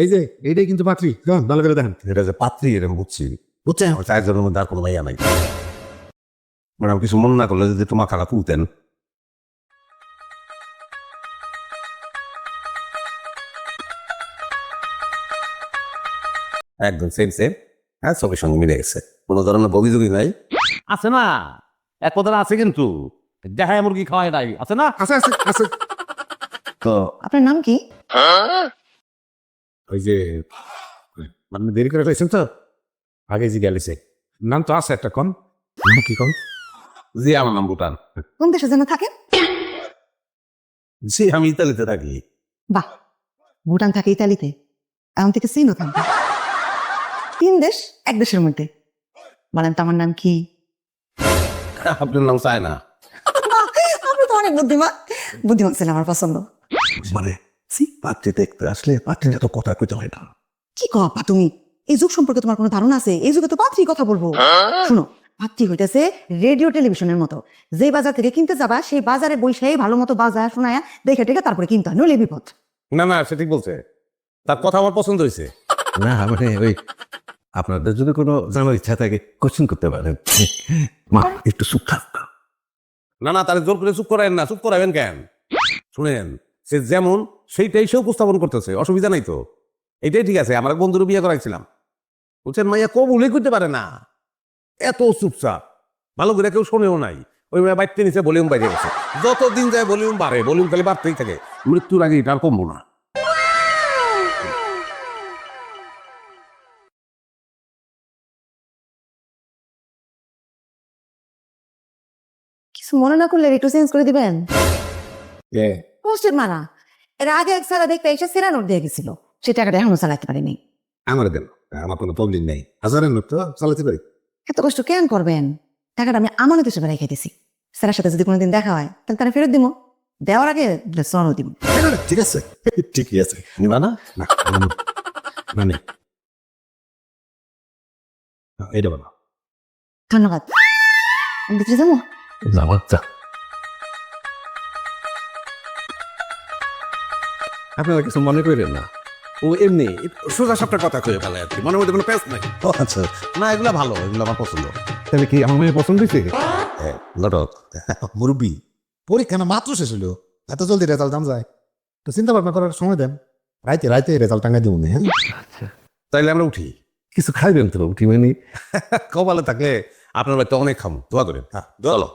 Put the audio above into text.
এই যে এইটাই কিন্তু পাত্রী, ভালো করে দেখেন। এটা যে পাত্রী এটা আমি বুঝছি, বুঝছেন? আমার 4 জনের মধ্যে আর কোনো মাইয়া নাই। ম্যাডাম কিছু মনে না করলে যদি তোমার খারাপ তুলতেন। একদম সেম সেম। হ্যাঁ, ছবির সঙ্গে মিলে গেছে, কোনো ধরনের অভিযোগই নাই। আছে না, এক কথা আছে কিন্তু দেখায় মুরগি খাওয়াই নাই, আছে না? আছে আছে আছে। তো আপনার নাম কি? ওই যে মানে দেরি করে ফেলেছেন তো, আগে যে গেলেছে নাম তো আছে একটা, কন নাম কি কন? জি, আমার নাম ভুটান। কোন দেশে যেন থাকেন? জি, আমি ইতালিতে থাকি। বাহ, ভুটান থাকে ইতালিতে, এখন থেকে চিনো থাকবে। 3 দেশ 1 দেশের মধ্যে। বলেন তো আমার নাম কি? আপনার নাম চায় না? আপনি তো অনেক বুদ্ধিমান, বুদ্ধিমান ছেলে আমার পছন্দ। মানে পাত্রী দেখতে আসলে পাত্রীরা তো কথা কইতে হয় না। কি কপা তুমি? এই যুগ সম্পর্কে তোমার কোনো ধারণা আছে? এই যুগে তো পাত্রী কথা বলবো। শুনো, পাত্রী হইতেছে রেডিও টেলিভিশনের মতো, যে বাজার থেকে কিনতে যাবা সেই বাজারে বৈশাই ভালো মতো বাজার শোনায়া দেখে টেকে তারপরে কিনতে হয়, নইলে বিপদ। না না, সে ঠিক বলছে, তার কথা আমার পছন্দ হয়েছে। না মানে ওই আপনাদের যদি কোনো জানার ইচ্ছা থাকে কোশ্চেন করতে পারেন। মা একটু চুপ থাক। না না, তাহলে জোর করে চুপ করাবেন না। চুপ করাবেন কেন? শুনেন, সে যেমন সেইটাই সে উপস্থাপন করতেছে, অসুবিধা নাই তো। এটাই ঠিক আছে। আমার এক বন্ধুর বিয়ে করাইছিলাম, বলছেন মাইয়া কবুলই করতে পারে না, এত চুপচাপ, ভালো করে কেউ শোনেও নাই। ওই মেয়ে বাইতে নিচে ভলিউম বাইরে গেছে, যতদিন যায় ভলিউম বাড়ে, ভলিউম খালি বাড়তেই থাকে। মৃত্যুর আগে এটা আর কমবো না। কিছু মনে না করলে একটু চেঞ্জ করে দিবেন। এ পোস্টের মারা, এর আগে এক সালা দেখতে এসে সেরা নোট দিয়ে গেছিল, সে টাকাটা এখনো চালাতে পারিনি। আমার দেন, আমার কোনো প্রবলেম নেই, হাজারের নোট তো চালাতে পারি। এত কষ্ট কেন করবেন? টাকাটা আমি আমানত হিসেবে রেখে দিছি, স্যারের সাথে যদি কোনোদিন দেখা হয় তাহলে তারা ফেরত দিব, দেওয়ার আগে সনও দিব। ঠিক আছে, ঠিকই আছে। নিবা না? না মানে এইটা বলো। ধন্যবাদ। আমি ভিতরে যাবো? যাবো, যা। আপনারা কিছু মনে করেন না, ও এমনি সোজা সাপটা কথা কয়ে ফেলে আর কি, মনের মধ্যে কোনো প্যাচ নাই। ও আচ্ছা, না এগুলা ভালো, এগুলো আমার পছন্দ। তাহলে কি আমার মেয়ে পছন্দ হয়েছে? লটক মুরব্বী, পরীক্ষা না মাত্র শেষ হলো, এত জলদি রেজাল্ট দাম যায়, তো চিন্তা ভাবনা করার সময় দেন, রাইতে রাইতে রেজাল্ট টাঙ্গাই দিব না। হ্যাঁ, তাইলে আমরা উঠি। কিছু খাইবেন তো উঠি মানে? কপালে থাকলে আপনার বাড়িতে অনেক খাম, দোয়া করেন। হ্যাঁ, চলো।